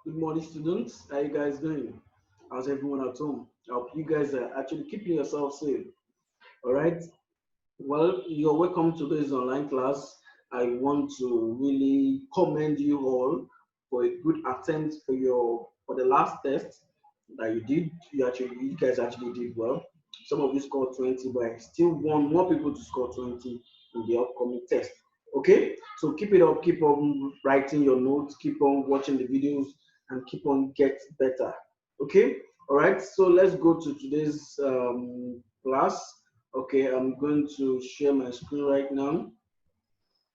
Good morning, students. How you guys doing? How's everyone at home? I hope you guys are actually keeping yourself safe. All right. Well, you're welcome to this online class. I want to really commend you all for a good attempt for the last test that you did. You guys actually did well. Some of you scored 20, but I still want more people to score 20 in the upcoming test. Okay, so keep it up, keep on writing your notes, keep on watching the videos, and keep on get better. Okay, all right. So let's go to today's class. Okay, I'm going to share my screen right now.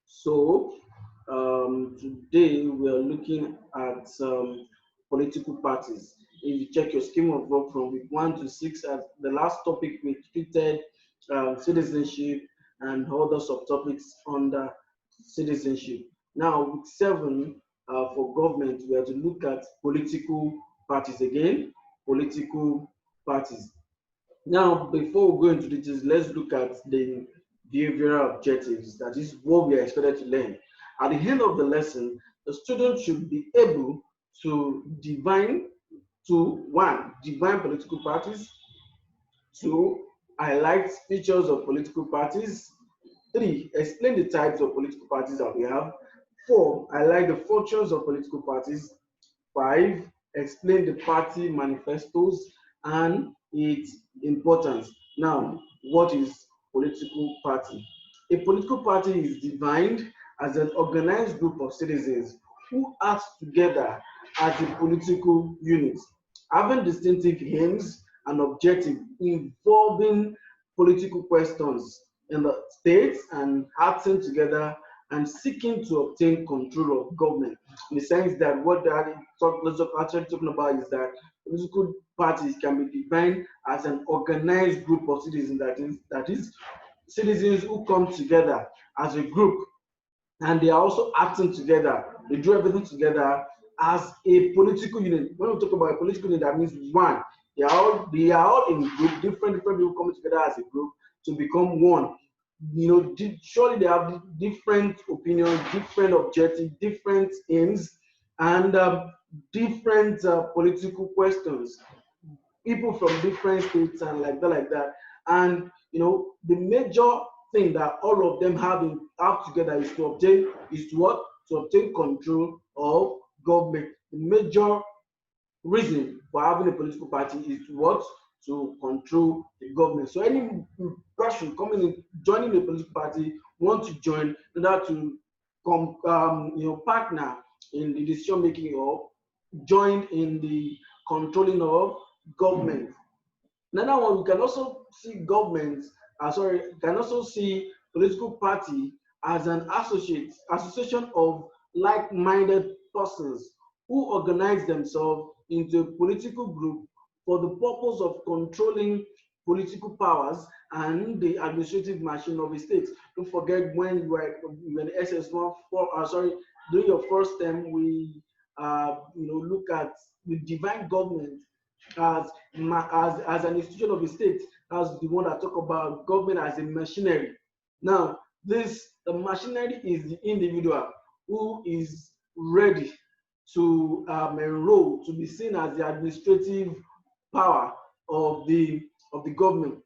So today we are looking at political parties. If you check your scheme of work from week 1 to 6, at the last topic we treated citizenship and other subtopics under citizenship. Now, week 7 for government, we have to look at political parties again. Political parties. Now, before we go into details, let's look at the behavioral objectives. That is what we are expected to learn. At the end of the lesson, the student should be able to define political parties, two, highlight features of political parties, three, explain the types of political parties that we have, four, highlight the functions of political parties, five, explain the party manifestos and its importance. Now, what is political party? A political party is defined as an organized group of citizens who act together as a political unit, having distinctive aims and objectives involving political questions in the states and acting together and seeking to obtain control of government, in the sense that what that is actually talking about is that political parties can be defined as an organized group of citizens, that is citizens who come together as a group, and they are also acting together. They do everything together as a political unit. When we talk about a political unit, that means one. They are all in group, different people coming together as a group to become one. Surely they have different opinions, different objectives, different aims, and different political questions. People from different states and like that. And the major thing that all of them have together is to obtain is to what? To obtain control of government. The major reason for having a political party is to what? To control the government. So any person coming in, joining a political party, want to join in order to partner in the decision making or join in the controlling of government. Another one, we can also see can also see political party as an association of like-minded persons who organize themselves into a political group for the purpose of controlling political powers and the administrative machine of a state. Don't forget when you were in SS1, during your first term, we look at the divine government as as an institution of the state, as the one that talk about government as a machinery. Now, the machinery is the individual who is ready to enroll to be seen as the administrative power of the government.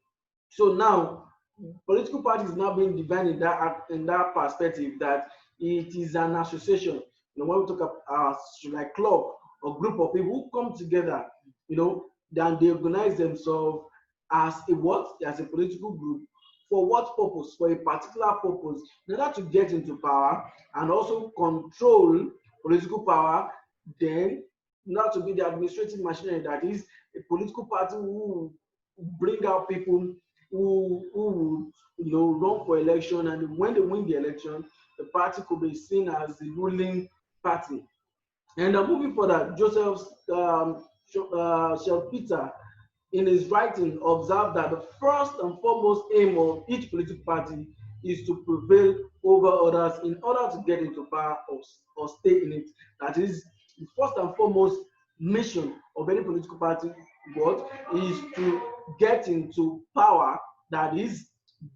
So now, political party is now being defined in that perspective, that it is an association. When we talk about like club or group of people who come together, then they organize themselves as a what? As a political group. For what purpose? For a particular purpose, in order to get into power and also control political power, then in order to be the administrative machinery, that is a political party who bring out people who run for election, and when they win the election, the party could be seen as the ruling party. And moving further, Joseph Schumpeter, in his writing, observed that the first and foremost aim of each political party is to prevail over others in order to get into power or stay in it. That is, the first and foremost mission of any political party, what is to get into power, that is,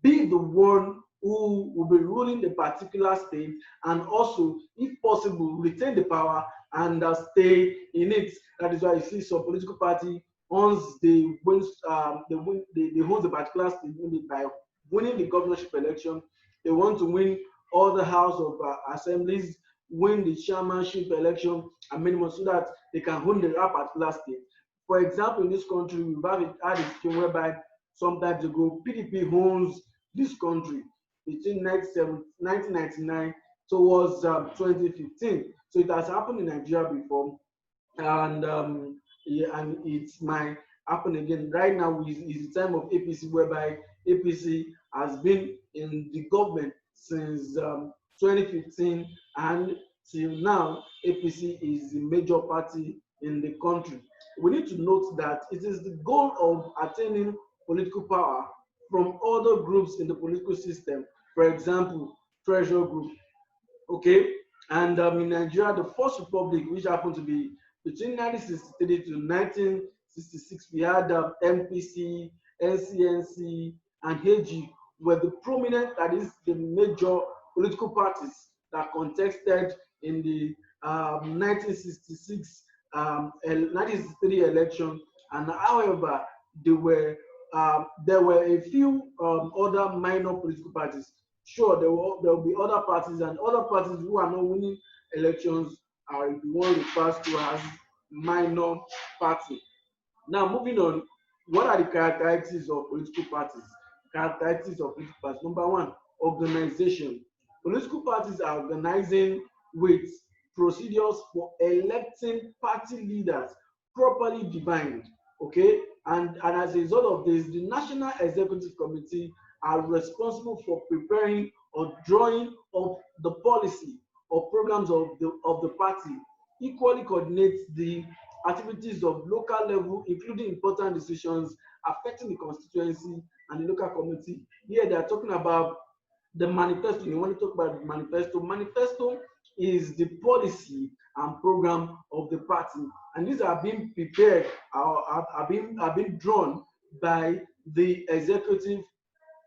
be the one who will be ruling the particular state, and also, if possible, retain the power and stay in it. That is why you see some political party, once they hold the particular state by winning the governorship election, they want to win all the house of assemblies, win the chairmanship election, and many more, so that they can own the particular state. For example, in this country, we've had a situation whereby sometimes ago PDP owns this country between 1999 towards 2015. So it has happened in Nigeria before, and yeah, and it might happen again. Right now is the time of APC, whereby APC has been in the government since 2015, and till now APC is the major party in the country. We need to note that it is the goal of attaining political power from other groups in the political system. For example, treasure group. Okay, and in Nigeria, the First Republic, which happened to be between 1963 to 1966, we had MPC, NCNC, and AG were the prominent, that is, the major political parties that contested in the 1966, 1963 election. And however, there were a few other minor political parties. Sure, there will be other parties, and other parties who are not winning elections are the one referred to as minor party. Now, moving on, what are the characteristics of political parties? Characteristics of political parties. Number one, organization. Political parties are organizing with procedures for electing party leaders properly defined. Okay, and as a result of this, the National Executive Committee are responsible for preparing or drawing up the policy or programs of the party, equally coordinates the activities of local level, including important decisions affecting the constituency and the local community. Here they are talking about the manifesto. You want to talk about the manifesto. Manifesto is the policy and program of the party, and these are being prepared, are being drawn by the executive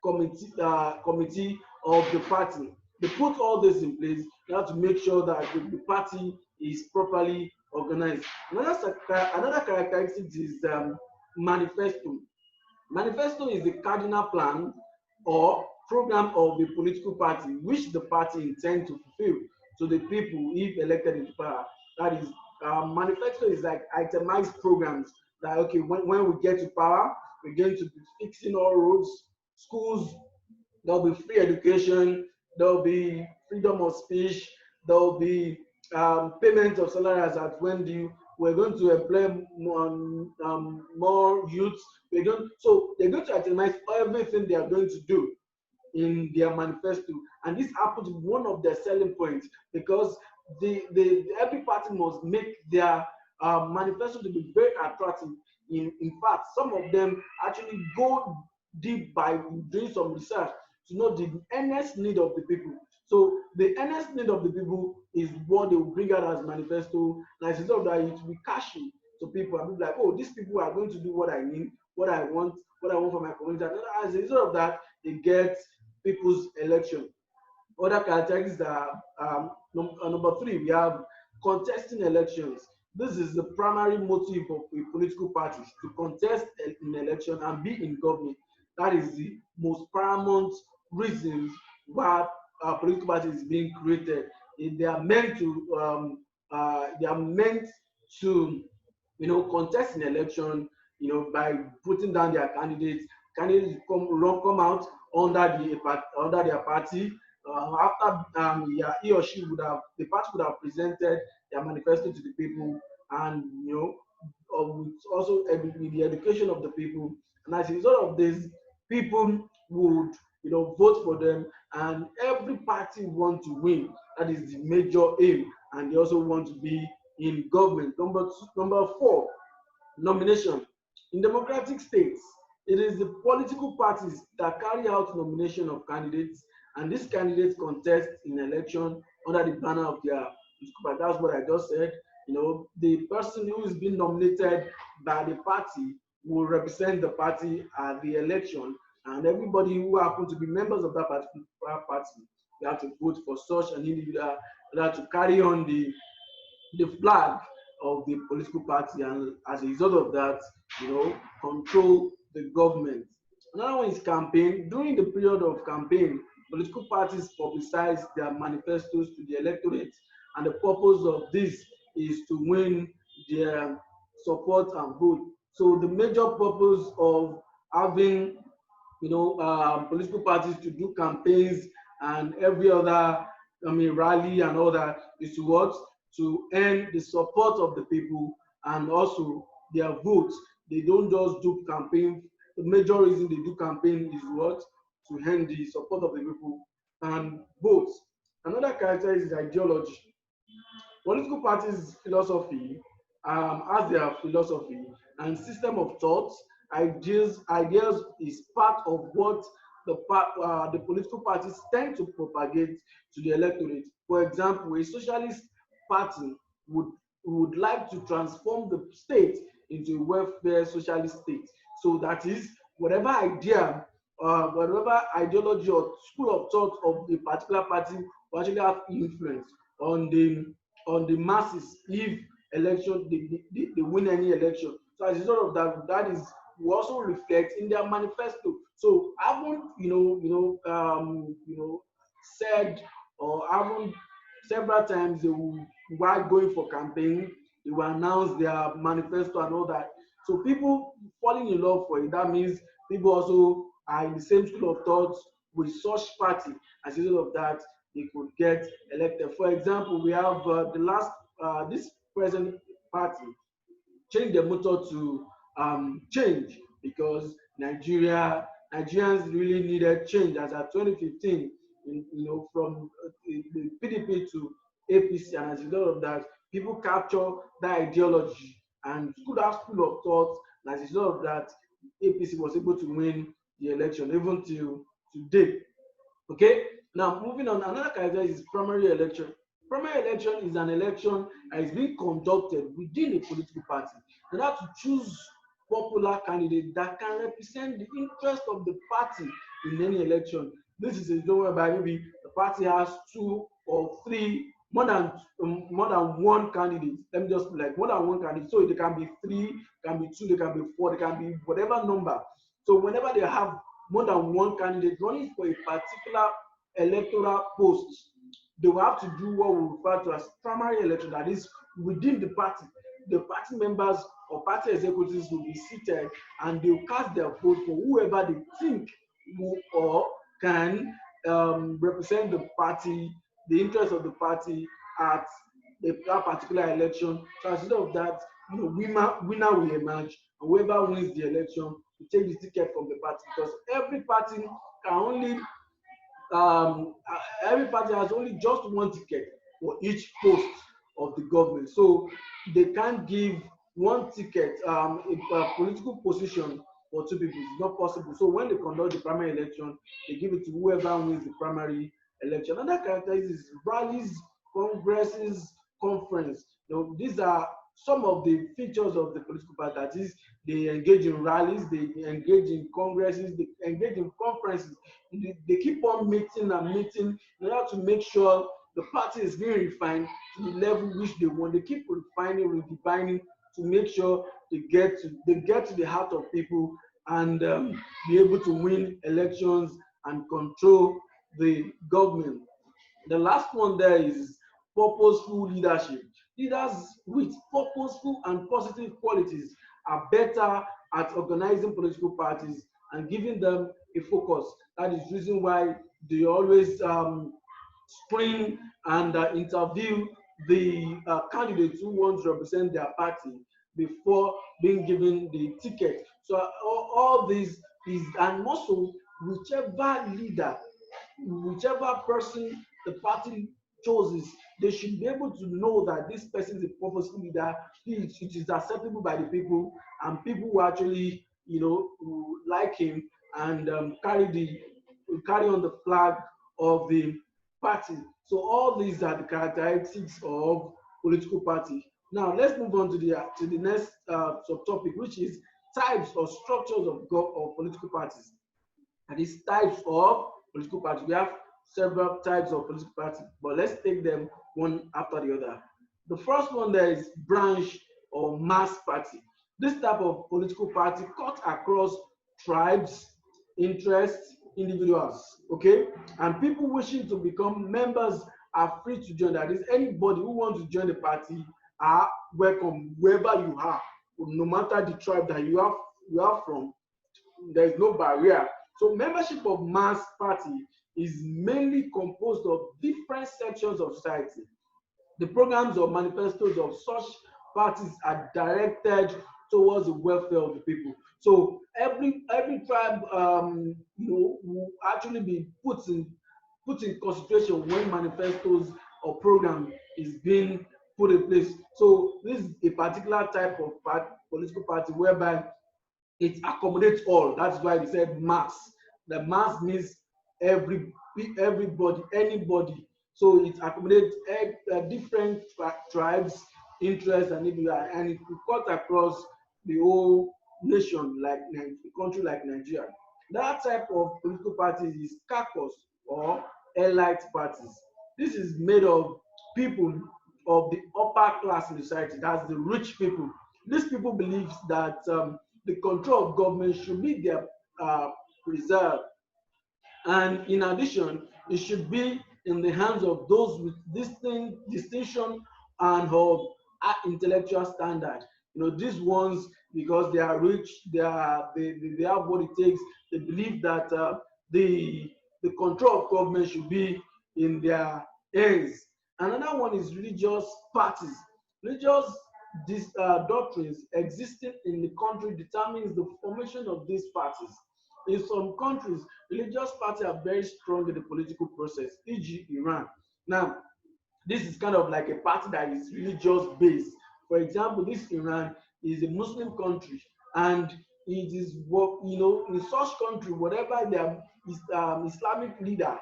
committee of the party. They put all this in place now to make sure that the party is properly organized. Another characteristic is manifesto. Manifesto is the cardinal plan or program of the political party, which the party intends to fulfill to the people if elected into power. That is, manifesto is like itemized programs that, okay, when we get to power, we're going to be fixing all roads, schools, there'll be free education, there'll be freedom of speech, there'll be payment of salaries at when due. We're going to employ more youths. So they're going to itemize everything they are going to do in their manifesto, and this happens to be one of their selling points, because every party must make their manifesto to be very attractive. In fact, some of them actually go deep by doing some research to know the earnest need of the people. So the earnest need of the people is what they will bring out as manifesto, and as a result of that, it will be catchy to people, and be like, oh, these people are going to do what I need, what I want for my community. And as a result of that, they get people's election. Other characteristics that number three, we have contesting elections. This is the primary motive of a political party, to contest an election and be in government. That is the most paramount reasons why a political party is being created. They are meant to contest an election, by putting down their candidates. Candidates come out under their party. After he or she the party would have presented their manifesto to the people, and with also with the education of the people, and as a result of this, people would vote for them, and every party want to win. That is the major aim, and they also want to be in government. Number four, nomination. In democratic states, it is the political parties that carry out nomination of candidates, and these candidates contest in election under the banner of their political party. That's what I just said. The person who is being nominated by the party will represent the party at the election, and everybody who happen to be members of that particular party, they have to vote for such an individual that to carry on the flag of the political party, and as a result of that, control the government. Another one is campaign. During the period of campaign, political parties publicize their manifestos to the electorate, and the purpose of this is to win their support and vote. So the major purpose of having political parties to do campaigns and every other, rally and all that is to what? To earn the support of the people and also their votes. They don't just do campaign. The major reason they do campaign is what? To earn the support of the people and votes. Another character is ideology. Political parties' philosophy has their philosophy and system of thought. Ideas is part of what the political parties tend to propagate to the electorate. For example, a socialist party would would like to transform the state into a welfare socialist state. So that is whatever idea, whatever ideology or school of thought of a particular party will actually have influence on the masses if election they win any election. So as a result of that, that is will also reflect in their manifesto. So I haven't said or haven't several times they will, while going for campaign, they will announce their manifesto and all that. So people falling in love for it, that means people also are in the same school of thought with such party. As a result of that, they could get elected. For example, we have this present party change the motto to change, because Nigerians really needed change as at 2015, from the PDP to APC, and as a result of that, people capture that ideology and school of thought, and as a result of that, APC was able to win the election even till today. Okay, now moving on, another character is primary election. Primary election is an election that is being conducted within a political party in order to choose popular candidate that can represent the interest of the party in any election. This is a zone whereby maybe the party has two or three, more than one candidate. Let me just put like more than one candidate. So they can be three, can be two, they can be four, they can be whatever number. So whenever they have more than one candidate running for a particular electoral post, they will have to do what we refer to as primary election, that is within the party. The party members or party executives will be seated and they will cast their vote for whoever they think who or can represent the party, the interest of the party at that particular election. So as a result of that, winner will emerge, and whoever wins the election will take the ticket from the party, because can only every party has only just one ticket for each post of the government. So they can't give one ticket, a political position for two people. It's not possible. So when they conduct the primary election, they give it to whoever wins the primary election. Another characteristic is rallies, congresses, conference. These are some of the features of the political party. That is, they engage in rallies, they engage in congresses, they engage in conferences. They keep on meeting and meeting in order to make sure the party is being refined to the level which they want. They keep refining, redefining to make sure they get to the heart of people and be able to win elections and control the government. The last one there is purposeful leadership. Leaders with purposeful and positive qualities are better at organizing political parties and giving them a focus. That is the reason why they always screen and interview the candidates who want to represent their party before being given the ticket. So all this is, and also whichever leader, whichever person the party chooses, they should be able to know that this person is a purposeful leader. It is acceptable by the people, and people who actually, who like him and carry on the flag of the party. So all these are the characteristics of political party. Now let's move on to the next subtopic, which is types or structures of political parties. And these types of political parties, we have several types of political parties, but let's take them one after the other. The first one there is branch or mass party. This type of political party cut across tribes, interests, individuals, okay? And people wishing to become members are free to join. That is, anybody who wants to join the party are welcome wherever you are, no matter the tribe that you are from. There is no barrier. So membership of mass party is mainly composed of different sections of society. The programs or manifestos of such parties are directed towards the welfare of the people. So every tribe, will actually be put in consideration when manifestos or program is being put in place. So this is a particular type of political party whereby it accommodates all. That's why they said mass. The mass means everybody, anybody. So it accommodates different tribes, interests, and and it will cut across the whole nation, like a country like Nigeria. That type of political parties is caucus or elite parties. This is made of people of the upper class in society. That's the rich people. These people believe that the control of government should be their preserved, and in addition, it should be in the hands of those with distinction and of intellectual standard. These ones, because they are rich, they have what it takes. They believe that the the control of government should be in their hands. Another one is religious parties. Religious doctrines existing in the country determines the formation of these parties. In some countries, religious parties are very strong in the political process, e.g., Iran. Now, this is kind of like a party that is religious based. For example, this Iran is a Muslim country, and it is what in such country, whatever their Islamic leader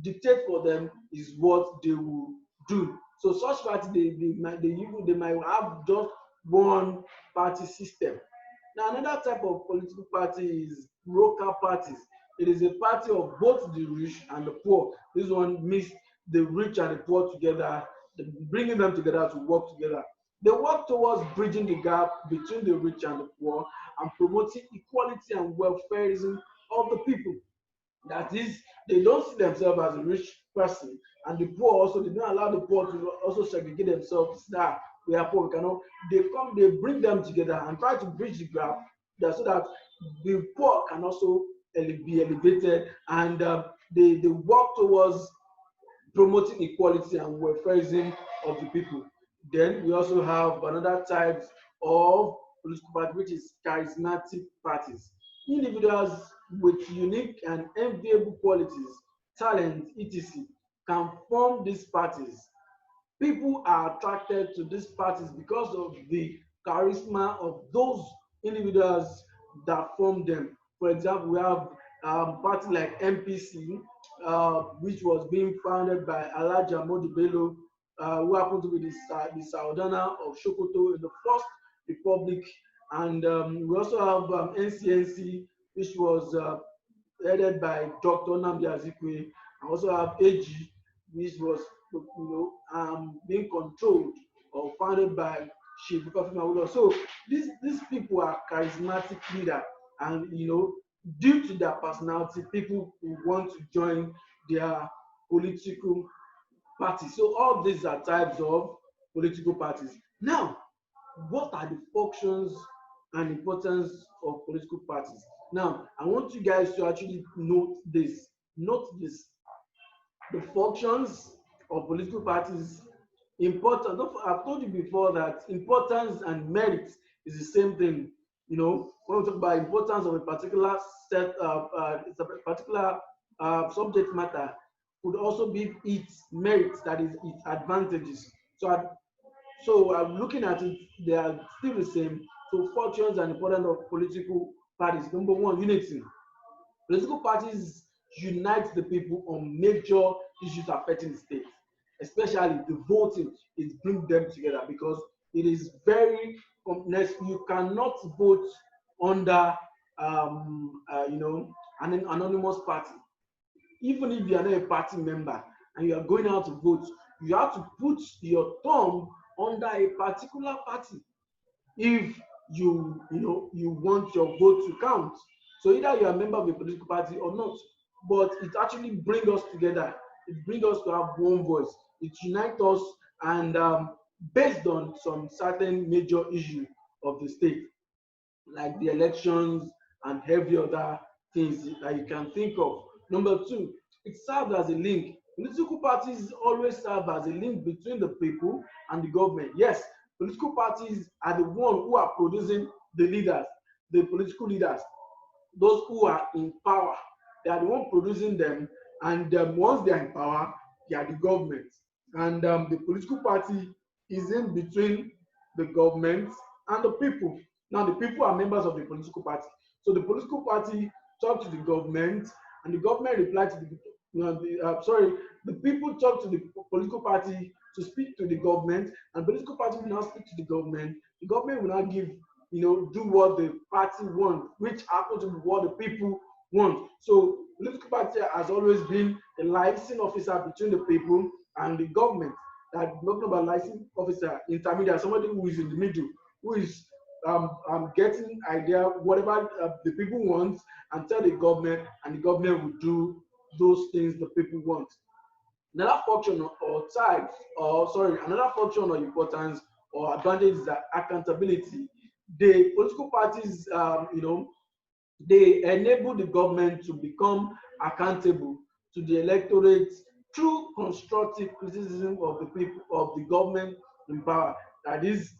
dictate for them is what they will do. So such party they might have just one party system. Now, another type of political party is local parties. It is a party of both the rich and the poor. This one mix the rich and the poor together, bringing them together to work together. They work towards bridging the gap between the rich and the poor and promoting equality and welfareism of the people. That is, they don't see themselves as a rich person, and the poor also, they don't allow the poor to also segregate themselves. That we are poor, we cannot. They bring them together and try to bridge the gap, so that the poor can also be elevated, and they work towards promoting equality and welfareism of the people. Then we also have another type of political party, which is charismatic parties. Individuals with unique and enviable qualities, talent, etc., can form these parties. People are attracted to these parties because of the charisma of those individuals that form them. For example, we have party like MPC, which was being founded by Alhaji Ahmadu Bello, who happened to be the Saldana of Sokoto in the First Republic. And we also have NCNC, which was headed by Dr. Nnamdi Azikiwe. I also have AG, which was being controlled or founded by Chief Kofi. So these people are charismatic leaders, and due to their personality, people who want to join their political party. So all these are types of political parties. Now, what are the functions and importance of political parties? Now, I want you guys to actually note this. Note this. The functions of political parties, important. I've told you before that importance and merit is the same thing. When we talk about importance of a particular it's a particular subject matter, could also be its merits, that is its advantages. So looking at it, they are still the same. So functions and importance of political parties. Number one, unity. Political parties unite the people on major issues affecting the state, especially the voting. It brings them together because it is very complex. You cannot vote under, an anonymous party. Even if you are not a party member and you are going out to vote, you have to put your thumb under a particular party if you want your vote to count. So either you are a member of a political party or not, but it actually brings us together. It brings us to have one voice. It unites us, and based on some certain major issue of the state, like the elections and every other things that you can think of. Number two, it serves as a link. Political parties always serve as a link between the people and the government. Yes, political parties are the one who are producing the leaders, the political leaders, those who are in power. They are the one producing them, and once they are in power, they are the government. And the political party is in between the government and the people. Now, the people are members of the political party. So the political party talk to the government, and the government reply to the people talk to the political party to speak to the government, and political party will now speak to the government. The government will now give, do what the party want, which happens to be what the people want. So political party has always been a licensing officer between the people and the government. That talking about licensing officer, intermediate, somebody who is in the middle, who is getting idea whatever the people want, and tell the government, and the government will do those things the people want. Another function or type, or sorry, another function or importance or advantage is that accountability. The political parties, they enable the government to become accountable to the electorate through constructive criticism of the people of the government in power. That is,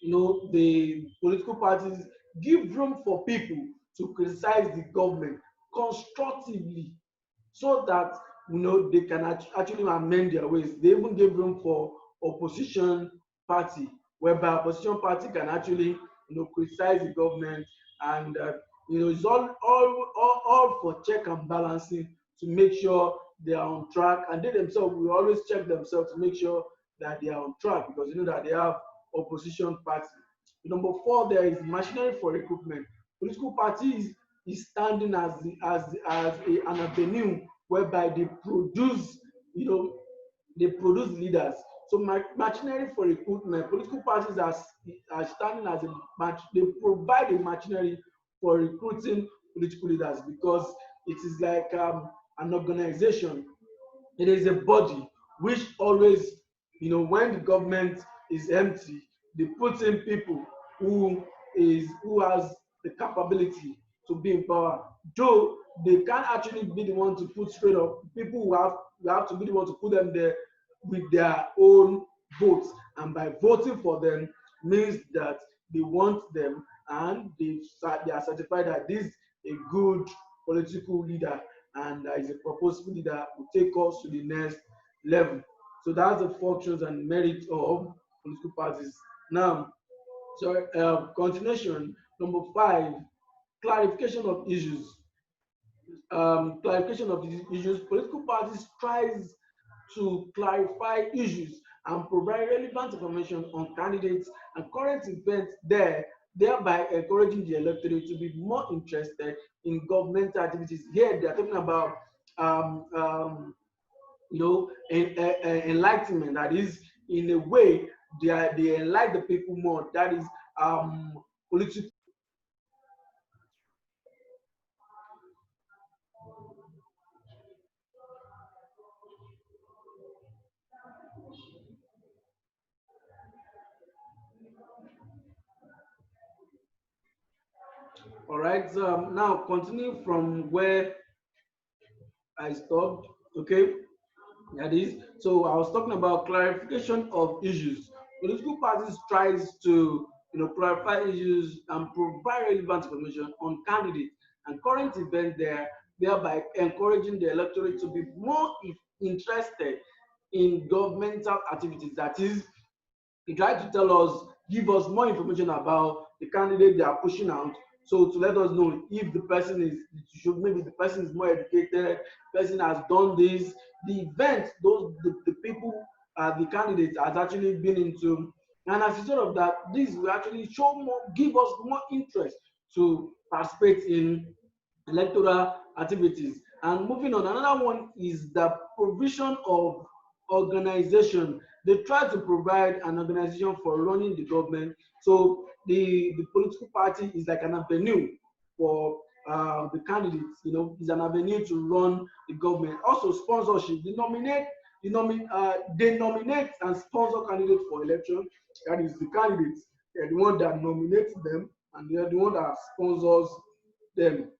the political parties give room for people to criticize the government constructively, so that they can actually amend their ways. They even give room for opposition party, whereby opposition party can actually criticize the government, and it's all for check and balancing, to make sure they are on track, and they themselves will always check themselves to make sure that they are on track, because that they have opposition party. Number four, there is machinery for recruitment. Political parties is standing an avenue whereby they produce, they produce leaders. So machinery for recruitment, political parties are standing as they provide a machinery for recruiting political leaders, because it is like an organization. It is a body which always, when the government is empty, they put in people who has the capability to be in power. Though they can't actually be the one to put straight up people who have to be the one to put them there with their own votes, and by voting for them means that they want them, and they are certified that this is a good political leader, and is a purposeful leader who take us to the next level. So that's the functions and merits of political parties. Now, so continuation. Number five, clarification of issues. Clarification of these issues. Political parties tries to clarify issues and provide relevant information on candidates and current events there, thereby encouraging the electorate to be more interested in government activities. Here they are talking about um, um, enlightenment. That is, in a way, they enlighten the people more. That is political. All right. Now continue from where I stopped. Okay. That is, so I was talking about clarification of issues. Political parties tries to clarify issues and provide relevant information on candidates and current events there, thereby encouraging the electorate to be more interested in governmental activities. That is, he tried to tell us, give us more information about the candidate they are pushing out. So to let us know if the person is, maybe the person is more educated, person has done this, the event, the people, the candidates has actually been into. And as a result of that, this will actually show more, give us more interest to participate in electoral activities. And moving on, another one is the provision of organization. They try to provide an organization for running the government. So the political party is like an avenue for the candidates, is an avenue to run the government. Also sponsorship. They nominate and sponsor candidates for election. That is, the candidates, they're the one that nominates them, and they're the one that sponsors them.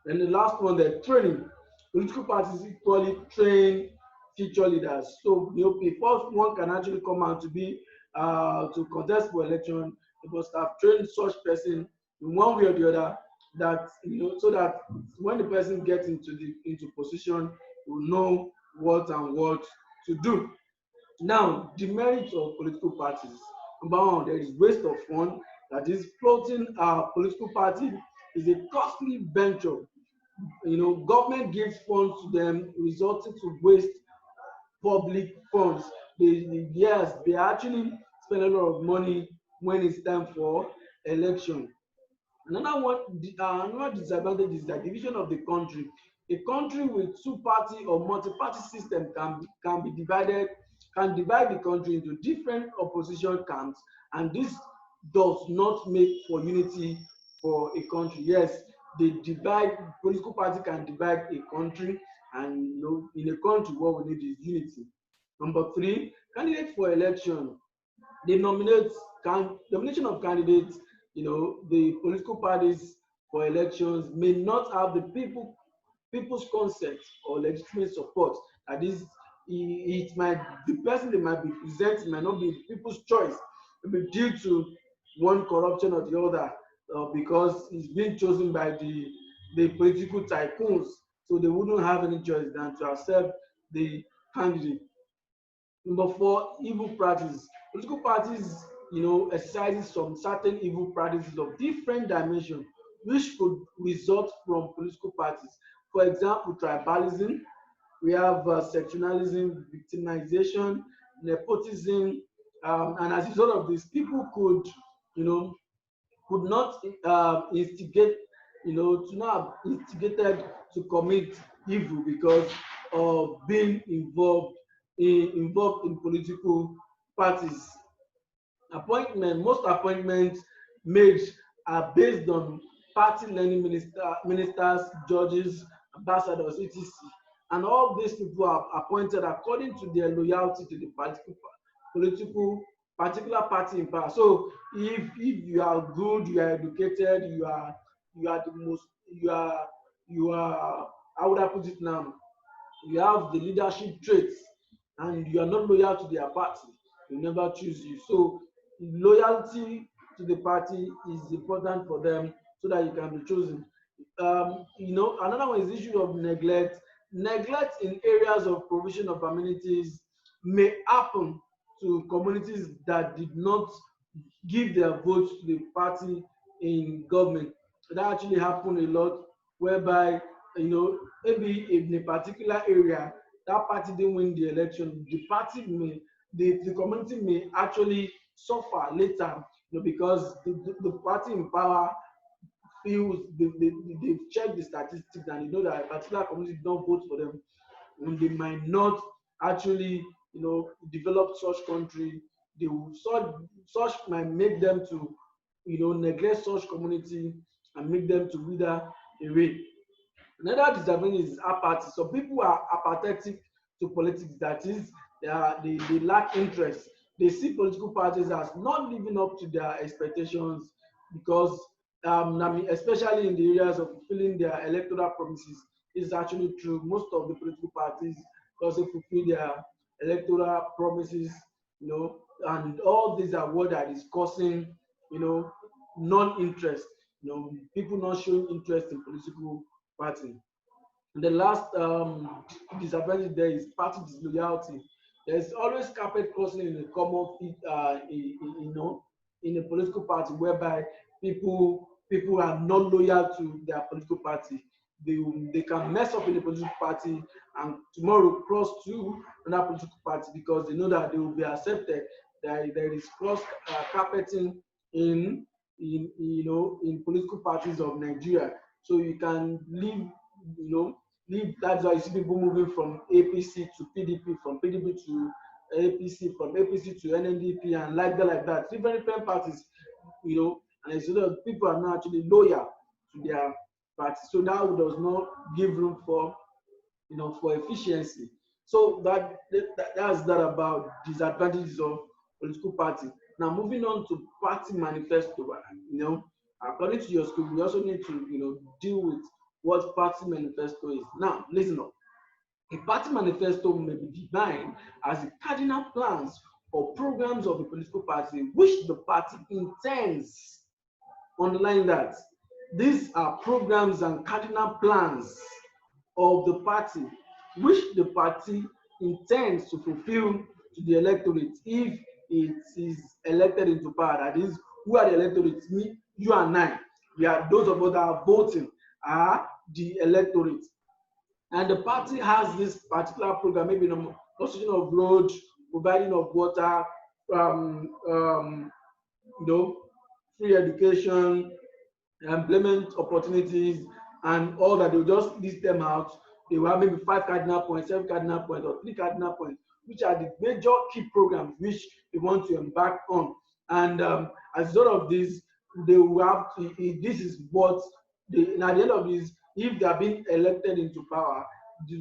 And the last one, the training. Political parties equally train future leaders. So before one can actually come out to be to contest for election, they must have trained such person in one way or the other, that so that when the person gets into position, will know what and what to do. Now, the merits of political parties. Number one, there is waste of fund. That is, floating a political party is a costly venture. Government gives funds to them, resulting to waste public funds. Yes, they actually spend a lot of money when it's time for election. Another disadvantage is the division of the country. A country with two-party or multi-party system can be divided, can divide the country into different opposition camps, and this does not make for unity for a country. Yes, they divide. Political party can divide a country, and in a country, what we need is unity. Number three, candidate for election. They nomination of candidates. The political parties for elections may not have the people's consent or legitimate support. That is, it might the person they might be presenting might not be the people's choice, maybe due to one corruption or the other, because it's being chosen by the political tycoons. So they wouldn't have any choice than to accept the candidate. Number four, evil practice. Political parties, exercises some certain evil practices of different dimension, which could result from political parties. For example, tribalism, we have sectionalism, victimization, nepotism, and as a result of this, people you know, could not instigate, to not have instigated to commit evil because of being involved in political parties. Most appointments made are based on party learning ministers, judges, ambassadors, etc. And all these people are appointed according to their loyalty to the political particular party in power. So if you are good, you are educated, you are the most you are how would I put it now? You have the leadership traits, and you are not loyal to their party, they never choose you. So loyalty to the party is important for them so that you can be chosen. Another one is the issue of neglect. Neglect in areas of provision of amenities may happen to communities that did not give their votes to the party in government. That actually happened a lot, whereby maybe in a particular area that party didn't win the election, the community may actually suffer later, because the party in power feels they've checked the statistics and they know that a particular community did not vote for them, and they might not actually develop such country. Such might make them to neglect such community and make them to wither away. Another disadvantage is apathy. So people are apathetic to politics. That is, they lack interest. They see political parties as not living up to their expectations because, especially in the areas of fulfilling their electoral promises. It's actually true. Most of the political parties also fulfill their electoral promises, and all these are what that is causing, non-interest. People not showing interest in political party. And the last disadvantage there is party disloyalty. There's always carpet crossing in a in a political party, whereby people are not loyal to their political party. They can mess up in the political party and tomorrow cross to another political party because they know that they will be accepted. There is cross carpeting in in political parties of Nigeria. So you can leave, leave. That's why you see people moving from APC to PDP, from PDP to APC, from APC to NNDP, and like that. Different parties, and so that people are not actually loyal to their party. So that does not give room for, for efficiency. So that's that about disadvantages of political party. Now moving on to party manifesto, according to your school, we also need to, deal with what party manifesto is. Now listen up. A party manifesto may be defined as the cardinal plans or programs of a political party which the party intends. Underline that. These are programs and cardinal plans of the party which the party intends to fulfill to the electorate if it is elected into power. That is, who are the electorate? Me, you and I. We are those of us that are voting are the electorate. And the party has this particular program, maybe construction of roads, providing of water, um, um, you know, free education, employment opportunities, and all that. They will just list them out. They will have maybe 5 cardinal points, 7 cardinal points, or 3 cardinal points, which are the major key programs which they want to embark on. And as a result of this, they will have to, this is what they, and at the end of this, if they are being elected into power,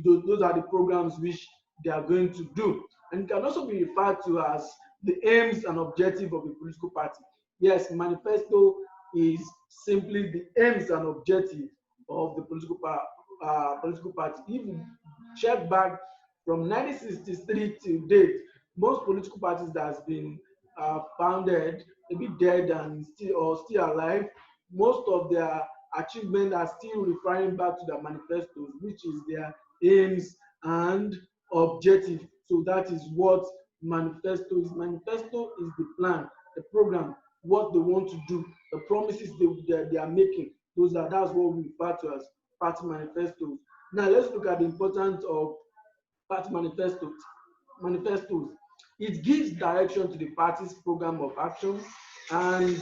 those are the programs which they are going to do. And it can also be referred to as the aims and objective of a political party. Yes, manifesto is simply the aims and objective of the political party. If you check back from 1963 till date, most political parties that has been founded, maybe dead and still alive, most of their achievements are still referring back to their manifestos, which is their aims and objective. So that is what manifesto is. Manifesto is the plan, the program, what they want to do, the promises they are making. That's what we refer to as party manifestos. Now let's look at the importance of party manifestos. It gives direction to the party's program of action. And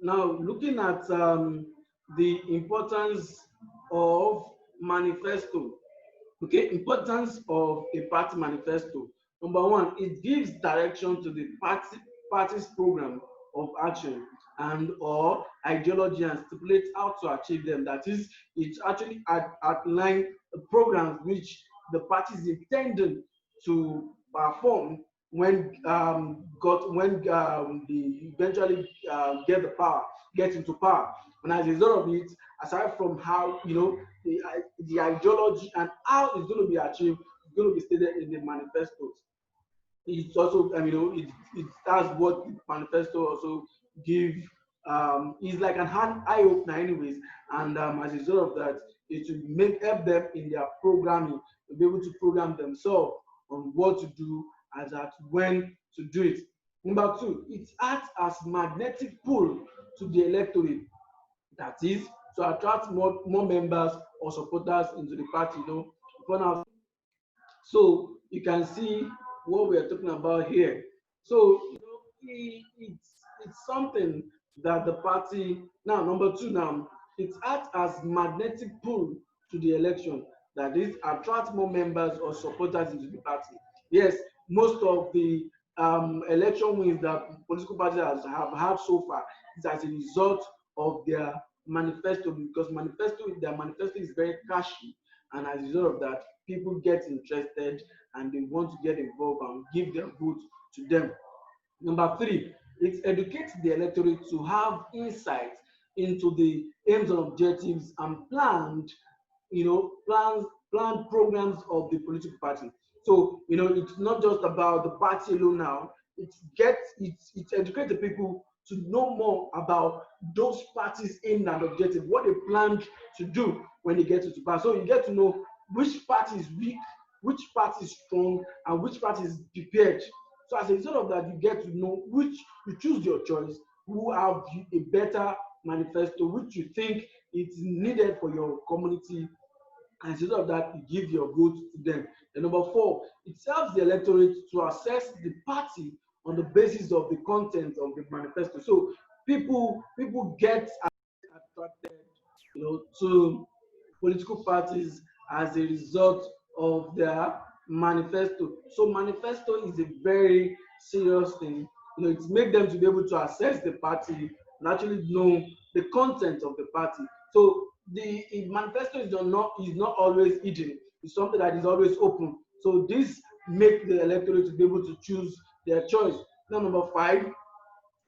now looking at the importance of manifesto. Okay, importance of a party manifesto. Number one, it gives direction to the party's program of action and or ideology and stipulates how to achieve them. That is, it actually outline the programs which the party is intending to perform when they eventually get into power. And as a result of it, aside from how the ideology and how it's going to be achieved is going to be stated in the manifestos. It's also, that's what the manifesto also give. It's like an eye opener, anyways. And as a result of that, it will help them in their programming, to be able to program themselves on what to do as at when to do it. Number two, it acts as magnetic pull to the electorate. That is to attract more members or supporters into the party. So you can see what we are talking about here. So it's something that the party now. Number two, now it acts as magnetic pull to the election. That is attract more members or supporters into the party. Yes, most of the election wins that political parties have had so far is as a result of their manifesto, because their manifesto is very catchy, and as a result of that, people get interested and they want to get involved and give their vote to them. Number three, it educates the electorate to have insight into the aims and objectives and planned programs of the political party. So it's not just about the party alone now. It educates the people to know more about those parties' aims and objectives, what they plan to do when they get into power. So you get to know which party is weak, which party is strong, and which party is prepared. So as a result of that, you get to know which you choose your choice, who have a better manifesto, which you think is needed for your community, and instead of that, you give your vote to them. And number four, it helps the electorate to assess the party on the basis of the content of the manifesto. So people get attracted, to political parties as a result of their manifesto. So manifesto is a very serious thing. It makes them to be able to assess the party and actually know the content of the party. So the manifesto is not always hidden. It's something that is always open. So this make the electorate to be able to choose their choice. Now, number five,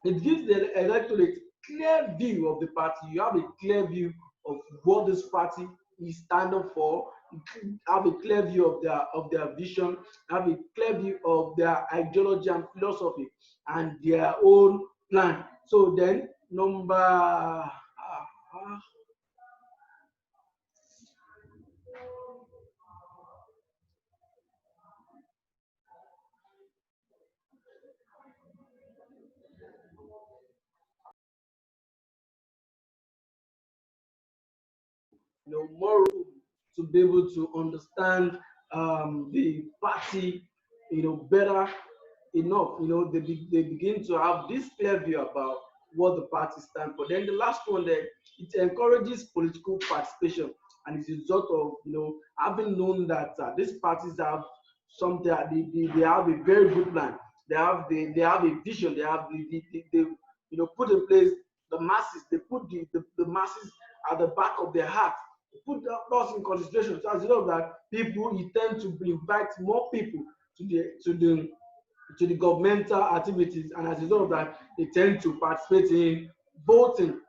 it gives the electorate clear view of the party. You have a clear view of what this party is standing for. You have a clear view of their vision, have a clear view of their ideology and philosophy and their own plan. So then number more room to be able to understand the party, better enough. They begin to have this clear view about what the party stand for. Then the last one, there, it encourages political participation, and it's a result of having known that these parties have something. They have a very good plan. They have a vision. They have they put in place the masses. They put the masses at the back of their heart. Put us in consideration. So as you know that people, you tend to invite more people to the governmental activities, and as a result of that, they tend to participate in voting.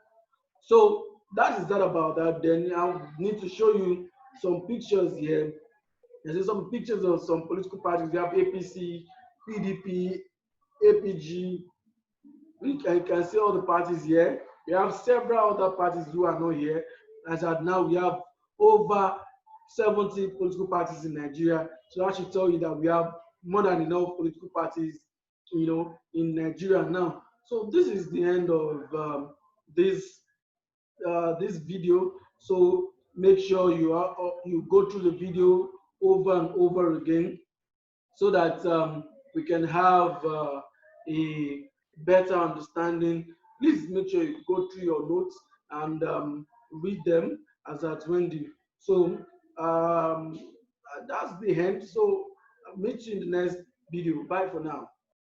So that is that about that. Then I need to show you some pictures here. There's some pictures of some political parties. We have APC, PDP, APG. You can see all the parties here. We have several other parties who are not here. As at now, we have over 70 political parties in Nigeria. So I should tell you that we have more than enough political parties, in Nigeria now. So this is the end of this this video. So make sure you go through the video over and over again, so that we can have a better understanding. Please make sure you go through your notes and read them as at Wendy. So that's the end. So I'll meet you in the next video. Bye for now.